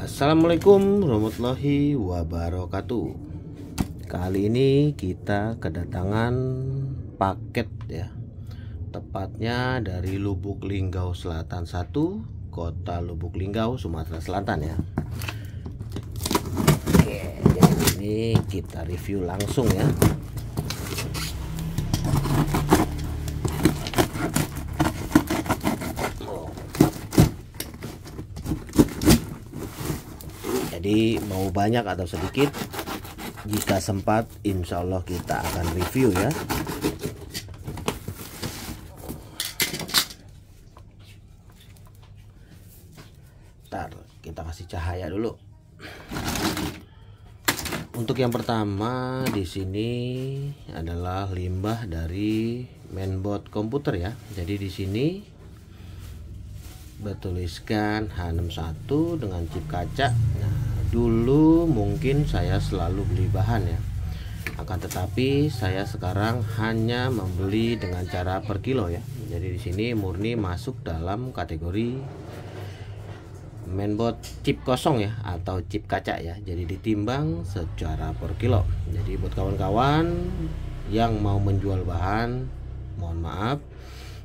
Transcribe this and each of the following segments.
Assalamualaikum warahmatullahi wabarakatuh. Kali ini kita kedatangan paket ya, tepatnya dari Lubuk Linggau Selatan 1, Kota Lubuk Linggau, Sumatera Selatan ya. Oke, jadi ini kita review langsung ya. Jadi mau banyak atau sedikit, jika sempat insya Allah kita akan review ya. Ntar kita kasih cahaya dulu. Untuk yang pertama di sini adalah limbah dari mainboard komputer ya. Jadi di sini bertuliskan H61 dengan chip kaca. Nah, dulu mungkin saya selalu beli bahan ya, akan tetapi saya sekarang hanya membeli dengan cara per kilo ya. Jadi di sini murni masuk dalam kategori mainboard chip kosong ya, atau chip kaca ya. Jadi ditimbang secara per kilo. Jadi buat kawan-kawan yang mau menjual bahan, mohon maaf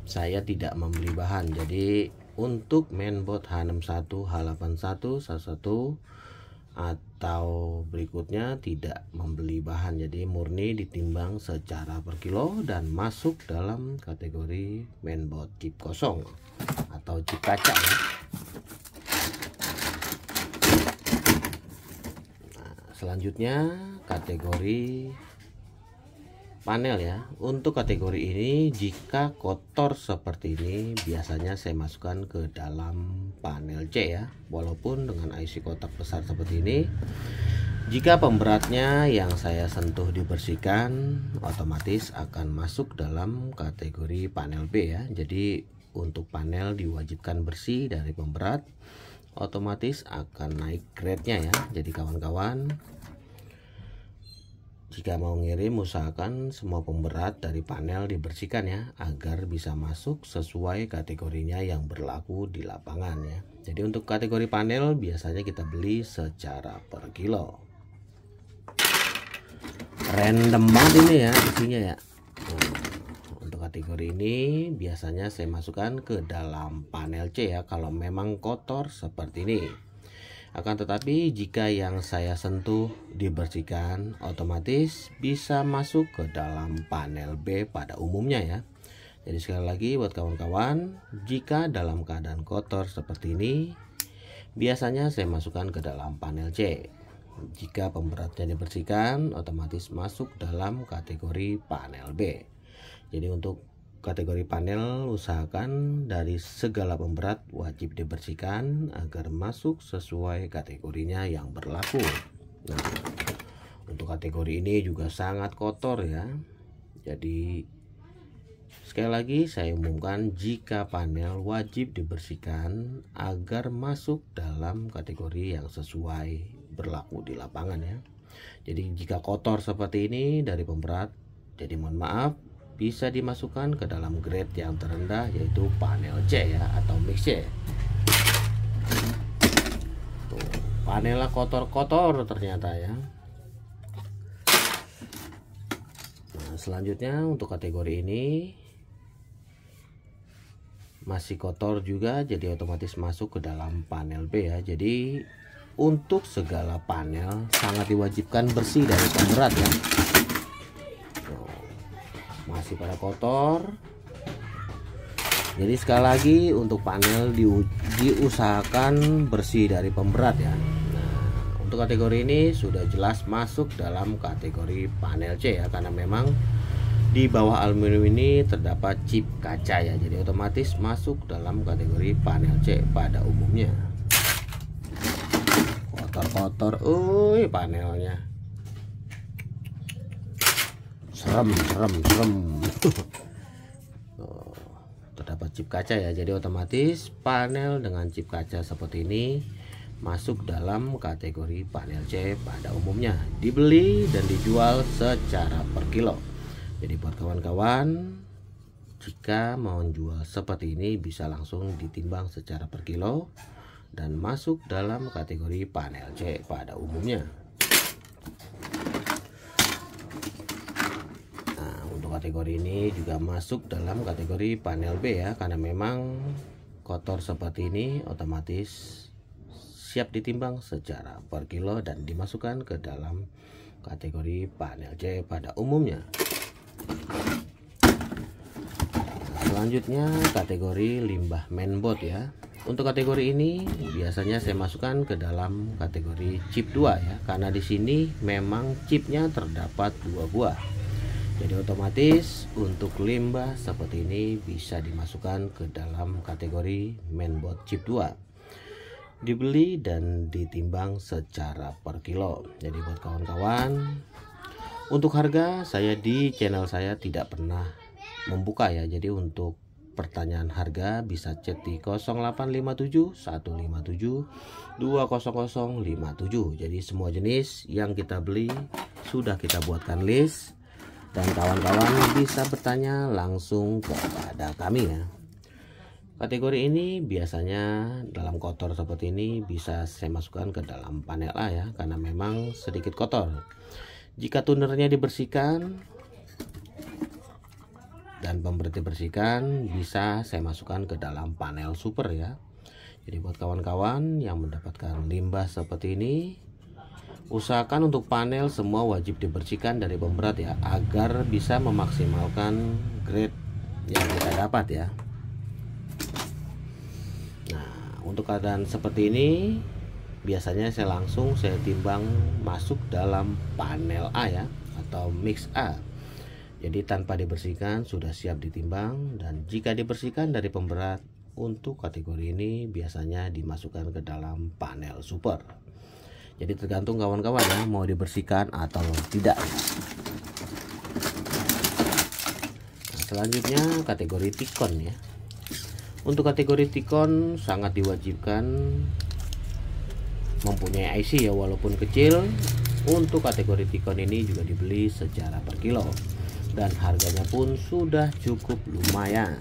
saya tidak membeli bahan. Jadi untuk mainboard H61, H81, H1 atau berikutnya tidak membeli bahan, jadi murni ditimbang secara per kilo dan masuk dalam kategori mainboard chip kosong atau chip kaca ya. Nah, selanjutnya kategori panel ya. Untuk kategori ini jika kotor seperti ini biasanya saya masukkan ke dalam panel C ya, walaupun dengan IC kotak besar seperti ini. Jika pemberatnya yang saya sentuh dibersihkan, otomatis akan masuk dalam kategori panel B ya. Jadi untuk panel diwajibkan bersih dari pemberat, otomatis akan naik grade-nya ya. Jadi kawan-kawan jika mau ngirim usahakan semua pemberat dari panel dibersihkan ya, agar bisa masuk sesuai kategorinya yang berlaku di lapangan ya. Jadi untuk kategori panel biasanya kita beli secara per kilo. Random banget ini ya isinya ya. Untuk kategori ini biasanya saya masukkan ke dalam panel C ya, kalau memang kotor seperti ini. Akan tetapi jika yang saya sentuh dibersihkan, otomatis bisa masuk ke dalam panel B pada umumnya ya. Jadi sekali lagi buat kawan-kawan, jika dalam keadaan kotor seperti ini, biasanya saya masukkan ke dalam panel C. Jika pemberatnya dibersihkan, otomatis masuk dalam kategori panel B. Jadi untuk kategori panel usahakan dari segala pemberat wajib dibersihkan agar masuk sesuai kategorinya yang berlaku. Nah, untuk kategori ini juga sangat kotor ya. Jadi sekali lagi saya umumkan, jika panel wajib dibersihkan agar masuk dalam kategori yang sesuai berlaku di lapangan ya. Jadi jika kotor seperti ini dari pemberat, jadi mohon maaf, bisa dimasukkan ke dalam grade yang terendah yaitu panel C ya, atau mix C. Tuh, panelnya kotor-kotor ternyata ya. Nah, selanjutnya untuk kategori ini masih kotor juga, jadi otomatis masuk ke dalam panel B ya. Jadi untuk segala panel sangat diwajibkan bersih dari pemberat ya. Masih pada kotor, jadi sekali lagi untuk panel diusahakan bersih dari pemberat ya. Nah, untuk kategori ini sudah jelas masuk dalam kategori panel C ya, karena memang di bawah aluminium ini terdapat chip kaca ya, jadi otomatis masuk dalam kategori panel C pada umumnya. Kotor-kotor, panelnya serem. Terdapat chip kaca ya, jadi otomatis panel dengan chip kaca seperti ini masuk dalam kategori panel C pada umumnya, dibeli dan dijual secara per kilo. Jadi buat kawan-kawan, jika mau jual seperti ini bisa langsung ditimbang secara per kilo dan masuk dalam kategori panel C pada umumnya. Nah, untuk kategori ini juga masuk dalam kategori panel B ya, karena memang kotor seperti ini otomatis siap ditimbang secara per kilo dan dimasukkan ke dalam kategori panel C pada umumnya. Selanjutnya kategori limbah mainboard ya. Untuk kategori ini biasanya saya masukkan ke dalam kategori chip 2 ya, karena di sini memang chipnya terdapat 2 buah. Jadi otomatis untuk limbah seperti ini bisa dimasukkan ke dalam kategori mainboard chip 2. Dibeli dan ditimbang secara per kilo. Jadi buat kawan-kawan, untuk harga saya di channel saya tidak pernah membuka ya. Jadi untuk pertanyaan harga bisa chat di 0857 157 20057. Jadi semua jenis yang kita beli sudah kita buatkan list dan kawan-kawan bisa bertanya langsung kepada kami ya. Kategori ini biasanya dalam kotor seperti ini bisa saya masukkan ke dalam panel A ya, karena memang sedikit kotor. Jika tunernya dibersihkan dan pemberhenti bersihkan, bisa saya masukkan ke dalam panel super ya. Jadi buat kawan-kawan yang mendapatkan limbah seperti ini, usahakan untuk panel semua wajib dibersihkan dari pemberat ya, agar bisa memaksimalkan grade yang kita dapat ya. Nah, untuk keadaan seperti ini biasanya saya timbang masuk dalam panel A ya, atau mix A. Jadi tanpa dibersihkan sudah siap ditimbang, dan jika dibersihkan dari pemberat untuk kategori ini biasanya dimasukkan ke dalam panel super. Jadi tergantung kawan-kawan ya mau dibersihkan atau tidak. Nah, selanjutnya kategori Ticon ya. Untuk kategori Ticon sangat diwajibkan mempunyai IC ya, walaupun kecil. Untuk kategori Ticon ini juga dibeli secara per kilo dan harganya pun sudah cukup lumayan.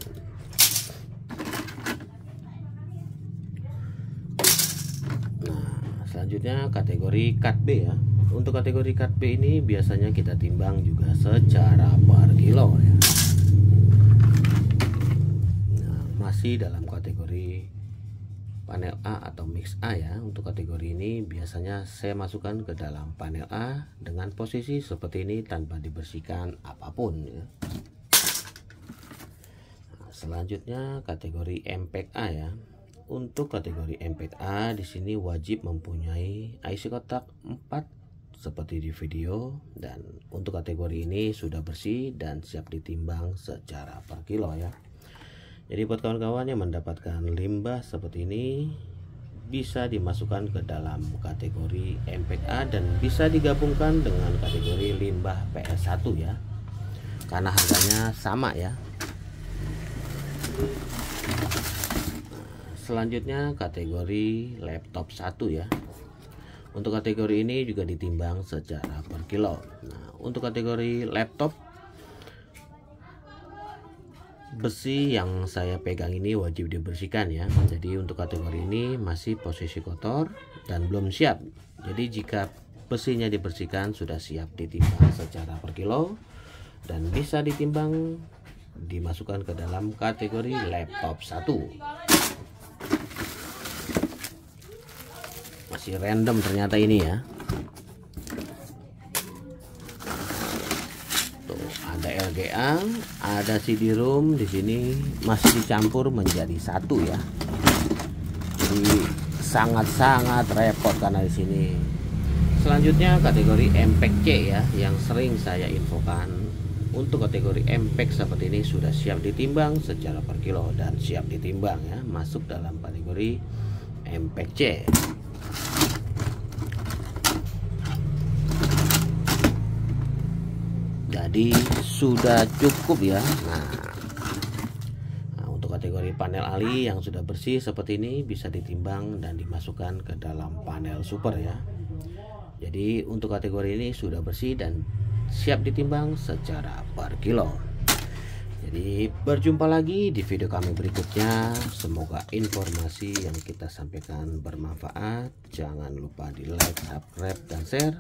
Nah, selanjutnya kategori cut B ya. Untuk kategori cut B ini biasanya kita timbang juga secara per kilo ya. Nah, masih dalam kategori panel A atau mix A ya. Untuk kategori ini biasanya saya masukkan ke dalam panel A dengan posisi seperti ini tanpa dibersihkan apapun ya. Nah, selanjutnya kategori MPEG A ya. Untuk kategori MPEG A di sini wajib mempunyai IC kotak 4 seperti di video, dan untuk kategori ini sudah bersih dan siap ditimbang secara per kilo ya. Jadi buat kawan-kawan yang mendapatkan limbah seperti ini bisa dimasukkan ke dalam kategori MPEG A dan bisa digabungkan dengan kategori limbah PS1 ya, karena harganya sama ya. Selanjutnya kategori laptop 1 ya. Untuk kategori ini juga ditimbang secara per kilo. Nah, untuk kategori laptop, besi yang saya pegang ini wajib dibersihkan ya. Jadi untuk kategori ini masih posisi kotor dan belum siap. Jadi jika besinya dibersihkan sudah siap ditimbang secara per kilo dan bisa ditimbang dimasukkan ke dalam kategori laptop 1. Masih random ternyata ini ya. Ada LGA, ada CD-ROM di sini masih dicampur menjadi satu ya. Jadi sangat-sangat repot karena di sini. Selanjutnya kategori MPEG C ya, yang sering saya infokan. Untuk kategori MPEG seperti ini sudah siap ditimbang secara per kilo dan siap ditimbang ya, masuk dalam kategori MPEG C. Jadi sudah cukup ya. Nah, untuk kategori panel ali yang sudah bersih seperti ini bisa ditimbang dan dimasukkan ke dalam panel super ya. Jadi untuk kategori ini sudah bersih dan siap ditimbang secara per kilo. Jadi berjumpa lagi di video kami berikutnya. Semoga informasi yang kita sampaikan bermanfaat. Jangan lupa di like, subscribe, dan share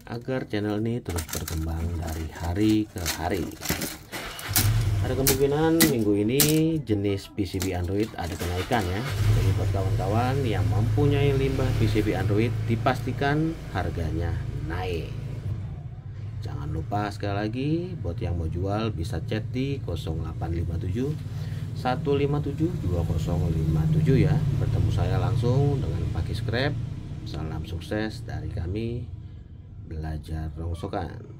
agar channel ini terus berkembang dari hari ke hari. Ada kemungkinan minggu ini jenis PCB Android ada kenaikan ya. Jadi buat kawan-kawan yang mempunyai limbah PCB Android dipastikan harganya naik. Jangan lupa sekali lagi buat yang mau jual bisa chat di 0857 157 2057 ya. Bertemu saya langsung dengan Pak Scrap. Salam sukses dari kami belajar rongsokan.